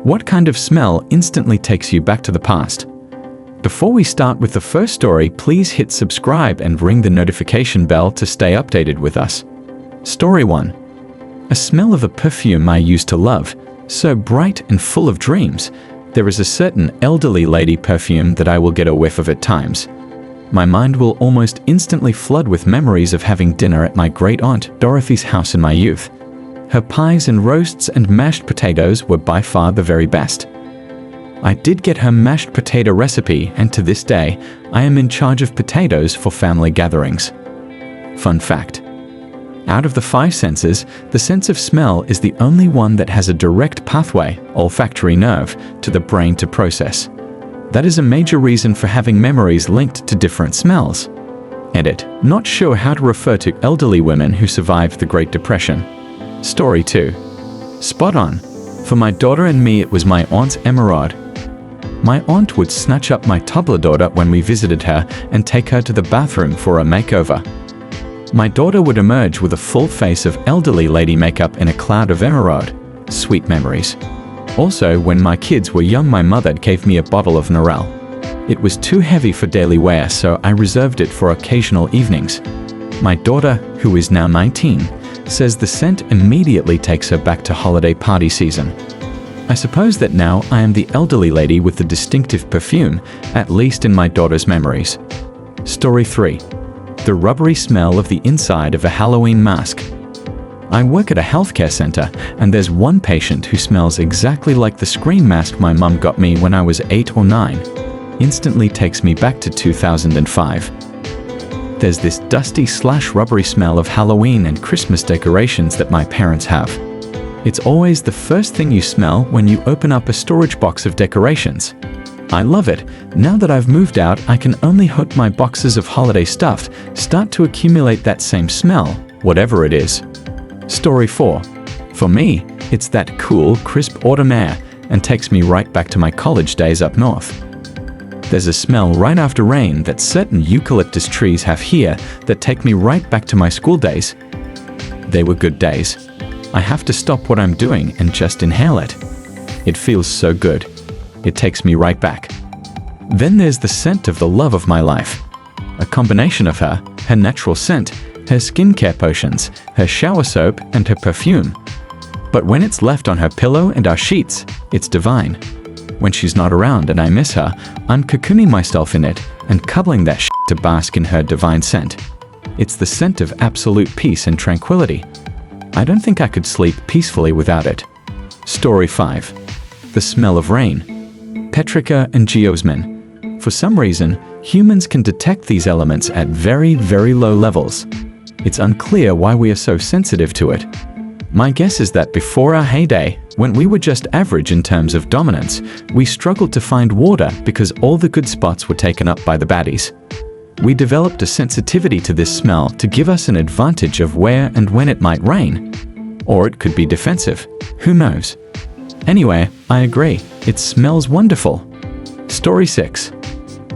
What kind of smell instantly takes you back to the past? Before we start with the first story, please hit subscribe and ring the notification bell to stay updated with us. Story 1. A smell of a perfume I used to love, so bright and full of dreams. There is a certain elderly lady perfume that I will get a whiff of at times. My mind will almost instantly flood with memories of having dinner at my great-aunt Dorothy's house in my youth. Her pies and roasts and mashed potatoes were by far the very best. I did get her mashed potato recipe, and to this day, I am in charge of potatoes for family gatherings. Fun fact: out of the 5 senses, the sense of smell is the only one that has a direct pathway, olfactory nerve, to the brain to process. That is a major reason for having memories linked to different smells. Edit: not sure how to refer to elderly women who survived the Great Depression. Story 2. Spot on. For my daughter and me, it was my aunt's emerald. My aunt would snatch up my toddler daughter when we visited her and take her to the bathroom for a makeover. My daughter would emerge with a full face of elderly lady makeup in a cloud of emerald. Sweet memories. Also, when my kids were young, my mother gave me a bottle of Norel. It was too heavy for daily wear, so I reserved it for occasional evenings. My daughter, who is now 19, says the scent immediately takes her back to holiday party season. I suppose that now I am the elderly lady with the distinctive perfume, at least in my daughter's memories. Story 3. The rubbery smell of the inside of a Halloween mask. I work at a healthcare center, and there's one patient who smells exactly like the screen mask my mum got me when I was 8 or 9. Instantly takes me back to 2005. There's this dusty/rubbery smell of Halloween and Christmas decorations that my parents have. It's always the first thing you smell when you open up a storage box of decorations. I love it. Now that I've moved out, I can only hope my boxes of holiday stuff start to accumulate that same smell, whatever it is. Story 4. For me, it's that cool, crisp autumn air and takes me right back to my college days up north. There's a smell right after rain that certain eucalyptus trees have here that take me right back to my school days. They were good days. I have to stop what I'm doing and just inhale it. It feels so good. It takes me right back. Then there's the scent of the love of my life. A combination of her natural scent, her skincare potions, her shower soap, and her perfume. But when it's left on her pillow and our sheets, it's divine. When she's not around and I miss her, I'm cocooning myself in it and cuddling that shit to bask in her divine scent. It's the scent of absolute peace and tranquility. I don't think I could sleep peacefully without it. Story 5. The smell of rain. Petrica and geosmin. For some reason, humans can detect these elements at very, very low levels. It's unclear why we are so sensitive to it. My guess is that before our heyday, when we were just average in terms of dominance, we struggled to find water because all the good spots were taken up by the baddies. We developed a sensitivity to this smell to give us an advantage of where and when it might rain. Or it could be defensive. Who knows? Anyway, I agree. It smells wonderful. Story 6.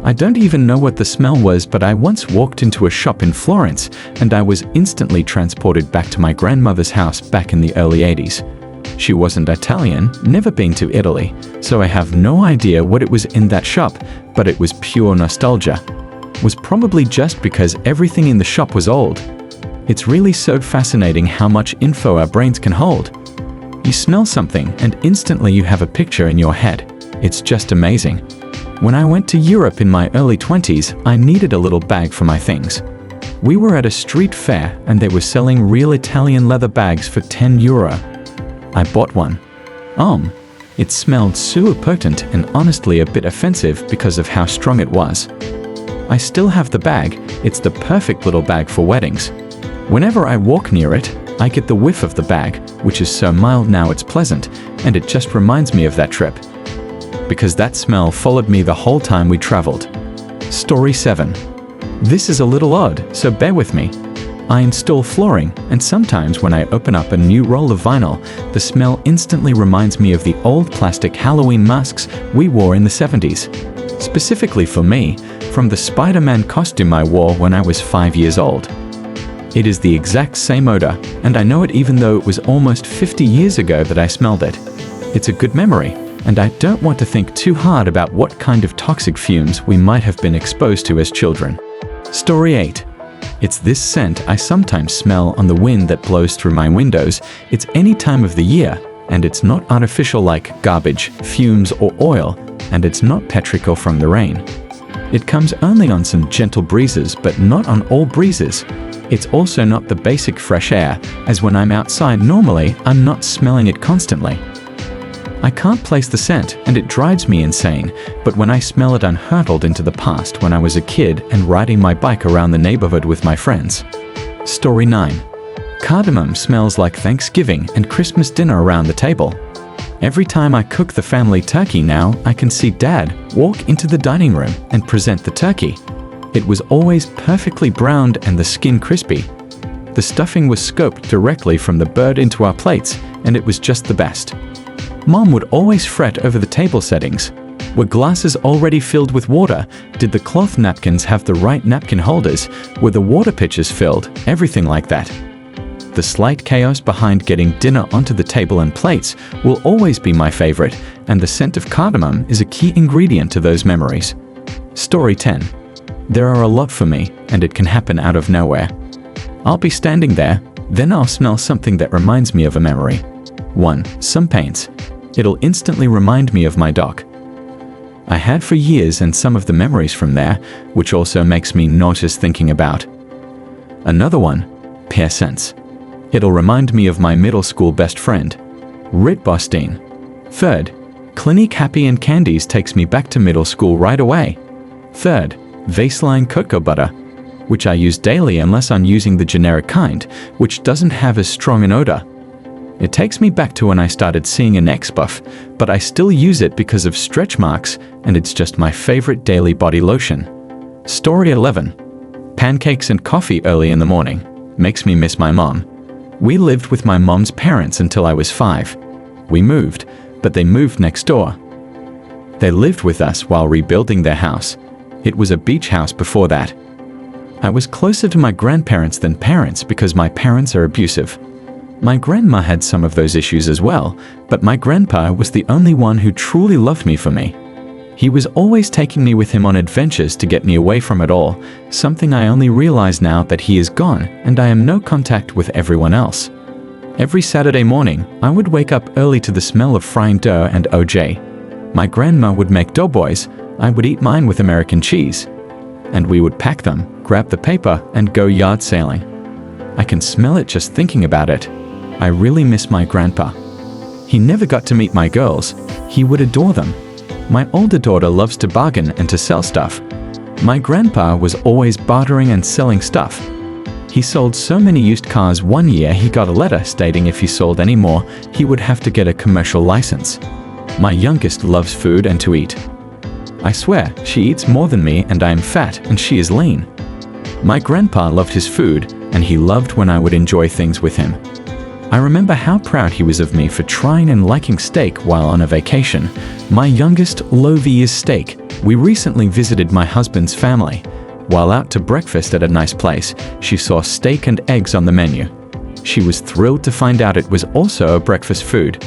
I don't even know what the smell was, but I once walked into a shop in Florence and I was instantly transported back to my grandmother's house back in the early 80s. She wasn't Italian, never been to Italy, so I have no idea what it was in that shop, but it was pure nostalgia. Was probably just because everything in the shop was old. It's really so fascinating how much info our brains can hold. You smell something and instantly you have a picture in your head. It's just amazing. When I went to Europe in my early 20s, I needed a little bag for my things. We were at a street fair and they were selling real Italian leather bags for €10. I bought one. It smelled super potent and honestly a bit offensive because of how strong it was. I still have the bag. It's the perfect little bag for weddings. Whenever I walk near it, I get the whiff of the bag, which is so mild now it's pleasant, and it just reminds me of that trip. Because that smell followed me the whole time we traveled. Story 7. This is a little odd, so bear with me. I install flooring, and sometimes when I open up a new roll of vinyl, the smell instantly reminds me of the old plastic Halloween masks we wore in the 70s. Specifically for me, from the Spider-Man costume I wore when I was 5 years old. It is the exact same odor, and I know it even though it was almost 50 years ago that I smelled it. It's a good memory. and I don't want to think too hard about what kind of toxic fumes we might have been exposed to as children. Story 8. It's this scent I sometimes smell on the wind that blows through my windows. It's any time of the year, and it's not artificial like garbage, fumes, or oil, and it's not petrichor from the rain. It comes only on some gentle breezes, but not on all breezes. It's also not the basic fresh air, as when I'm outside normally, I'm not smelling it constantly. I can't place the scent, and it drives me insane, but when I smell it, I'm hurtled into the past when I was a kid and riding my bike around the neighborhood with my friends. Story 9. Cardamom smells like Thanksgiving and Christmas dinner around the table. Every time I cook the family turkey now, I can see Dad walk into the dining room and present the turkey. It was always perfectly browned and the skin crispy. The stuffing was scoped directly from the bird into our plates, and it was just the best. Mom would always fret over the table settings. Were glasses already filled with water? Did the cloth napkins have the right napkin holders? Were the water pitchers filled? Everything like that. The slight chaos behind getting dinner onto the table and plates will always be my favorite, and the scent of cardamom is a key ingredient to those memories. Story 10. There are a lot for me, and it can happen out of nowhere. I'll be standing there, then I'll smell something that reminds me of a memory. 1. Some paints. It'll instantly remind me of my doc I had for years and some of the memories from there, which also makes me nauseous thinking about. Another one, pear scents. It'll remind me of my middle school best friend, Rit Bostine. 3rd, Clinique Happy and Candies takes me back to middle school right away. 3rd, Vaseline cocoa butter, which I use daily unless I'm using the generic kind, which doesn't have as strong an odor. It takes me back to when I started seeing an ex-buff, but I still use it because of stretch marks, and it's just my favorite daily body lotion. Story 11. Pancakes and coffee early in the morning. Makes me miss my mom. We lived with my mom's parents until I was 5. We moved, but they moved next door. They lived with us while rebuilding their house. It was a beach house before that. I was closer to my grandparents than parents because my parents are abusive. My grandma had some of those issues as well, but my grandpa was the only one who truly loved me for me. He was always taking me with him on adventures to get me away from it all, something I only realize now that he is gone and I am no contact with everyone else. Every Saturday morning, I would wake up early to the smell of frying dough and OJ. My grandma would make doughboys, I would eat mine with American cheese. And we would pack them, grab the paper, and go yard sailing. I can smell it just thinking about it. I really miss my grandpa. He never got to meet my girls. He would adore them. My older daughter loves to bargain and to sell stuff. My grandpa was always bartering and selling stuff. He sold so many used cars one year he got a letter stating if he sold any more, he would have to get a commercial license. My youngest loves food and to eat. I swear, she eats more than me and I am fat and she is lean. My grandpa loved his food and he loved when I would enjoy things with him. I remember how proud he was of me for trying and liking steak while on a vacation. My youngest loves steak. We recently visited my husband's family. While out to breakfast at a nice place, she saw steak and eggs on the menu. She was thrilled to find out it was also a breakfast food.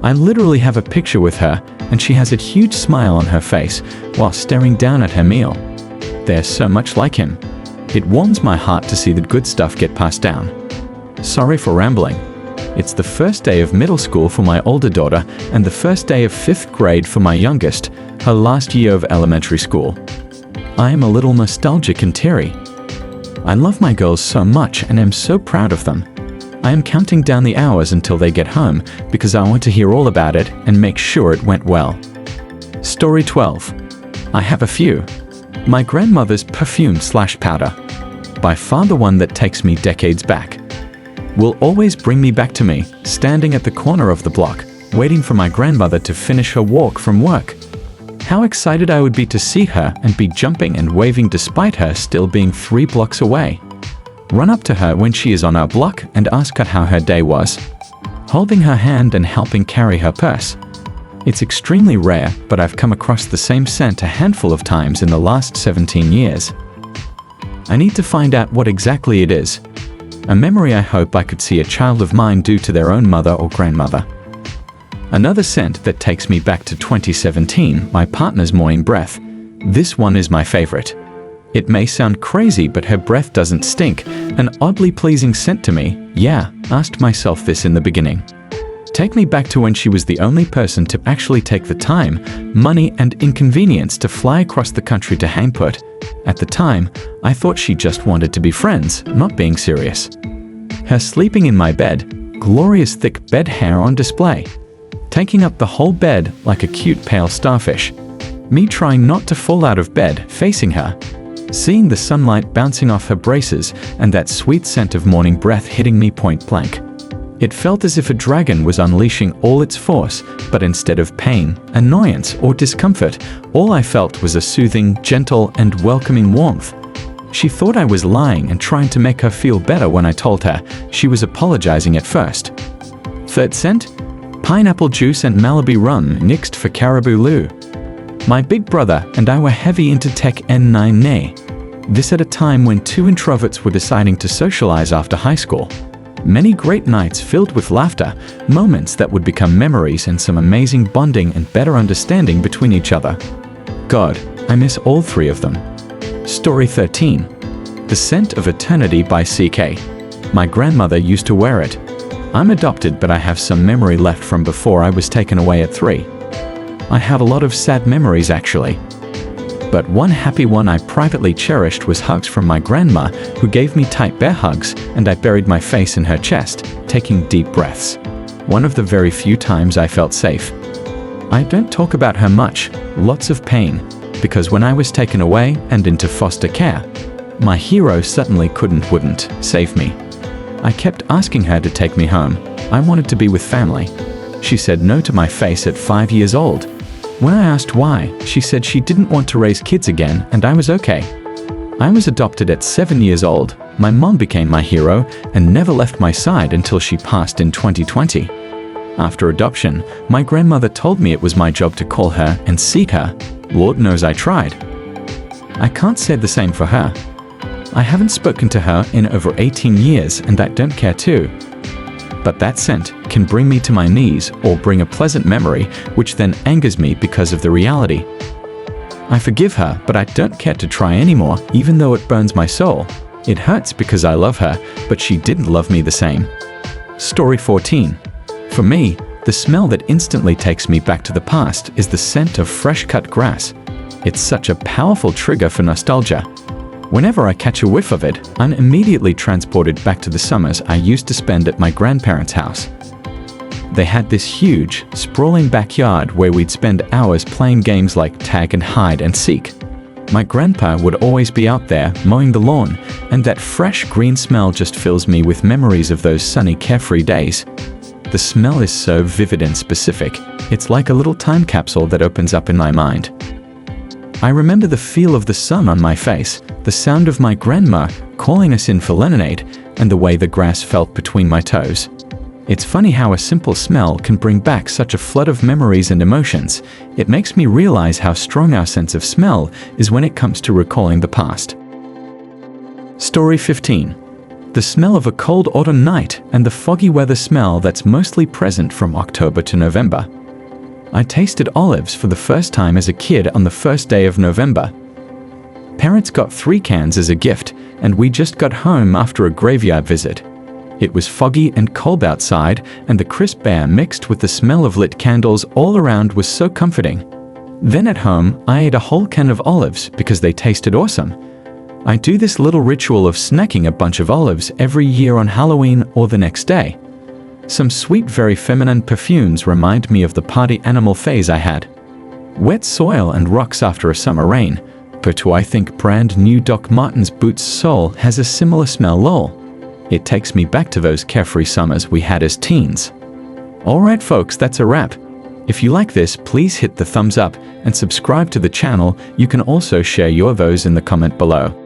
I literally have a picture with her, and she has a huge smile on her face while staring down at her meal. They're so much like him. It warms my heart to see the good stuff get passed down. Sorry for rambling. It's the first day of middle school for my older daughter and the first day of 5th grade for my youngest, her last year of elementary school. I am a little nostalgic and teary. I love my girls so much and am so proud of them. I am counting down the hours until they get home because I want to hear all about it and make sure it went well. Story 12. I have a few. My grandmother's perfume/powder. By far the one that takes me decades back. Will always bring me back to me, standing at the corner of the block, waiting for my grandmother to finish her walk from work. How excited I would be to see her and be jumping and waving despite her still being 3 blocks away. Run up to her when she is on our block and ask her how her day was. Holding her hand and helping carry her purse. It's extremely rare, but I've come across the same scent a handful of times in the last 17 years. I need to find out what exactly it is. A memory I hope I could see a child of mine do to their own mother or grandmother. Another scent that takes me back to 2017, my partner's morning breath. This one is my favorite. It may sound crazy, but her breath doesn't stink. An oddly pleasing scent to me. Yeah, asked myself this in the beginning. Take me back to when she was the only person to actually take the time, money, and inconvenience to fly across the country to Hainput. At the time, I thought she just wanted to be friends, not being serious. Her sleeping in my bed, glorious thick bed hair on display, taking up the whole bed like a cute pale starfish. Me trying not to fall out of bed, facing her, seeing the sunlight bouncing off her braces and that sweet scent of morning breath hitting me point blank. It felt as if a dragon was unleashing all its force, but instead of pain, annoyance, or discomfort, all I felt was a soothing, gentle, and welcoming warmth. She thought I was lying and trying to make her feel better when I told her. She was apologizing at first. Third scent? Pineapple juice and Malibu rum nixed for Caribou Lou. My big brother and I were heavy into Tech N9 Ne. This at a time when two introverts were deciding to socialize after high school. Many great nights filled with laughter, moments that would become memories, and some amazing bonding and better understanding between each other. God, I miss all three of them. Story 13. The Scent of Eternity by CK. My grandmother used to wear it. I'm adopted, but I have some memory left from before I was taken away at 3. I have a lot of sad memories actually. But one happy one I privately cherished was hugs from my grandma, who gave me tight bear hugs, and I buried my face in her chest, taking deep breaths. One of the very few times I felt safe. I don't talk about her much, lots of pain, because when I was taken away and into foster care, my hero suddenly wouldn't save me. I kept asking her to take me home. I wanted to be with family. She said no to my face at 5 years old. When I asked why, she said she didn't want to raise kids again, and I was okay. I was adopted at 7 years old. My mom became my hero and never left my side until she passed in 2020. After adoption, my grandmother told me it was my job to call her and seek her. Lord knows I tried. I can't say the same for her. I haven't spoken to her in over 18 years, and I don't care to. But that scent can bring me to my knees or bring a pleasant memory, which then angers me because of the reality. I forgive her, but I don't care to try anymore, even though it burns my soul. It hurts because I love her, but she didn't love me the same. Story 14. For me, the smell that instantly takes me back to the past is the scent of fresh-cut grass. It's such a powerful trigger for nostalgia. Whenever I catch a whiff of it, I'm immediately transported back to the summers I used to spend at my grandparents' house. They had this huge, sprawling backyard where we'd spend hours playing games like tag and hide and seek. My grandpa would always be out there mowing the lawn, and that fresh green smell just fills me with memories of those sunny, carefree days. The smell is so vivid and specific, it's like a little time capsule that opens up in my mind. I remember the feel of the sun on my face, the sound of my grandma calling us in for lemonade, and the way the grass felt between my toes. It's funny how a simple smell can bring back such a flood of memories and emotions. It makes me realize how strong our sense of smell is when it comes to recalling the past. Story 15. The smell of a cold autumn night and the foggy weather smell that's mostly present from October to November. I tasted olives for the first time as a kid on the first day of November. Parents got 3 cans as a gift, and we just got home after a graveyard visit. It was foggy and cold outside, and the crisp air mixed with the smell of lit candles all around was so comforting. Then at home, I ate a whole can of olives because they tasted awesome. I do this little ritual of snacking a bunch of olives every year on Halloween or the next day. Some sweet, very feminine perfumes remind me of the party animal phase I had. Wet soil and rocks after a summer rain, but I think brand new Doc Martens Boots sole has a similar smell lol. It takes me back to those carefree summers we had as teens. Alright folks, that's a wrap. If you like this, please hit the thumbs up and subscribe to the channel. You can also share your those in the comment below.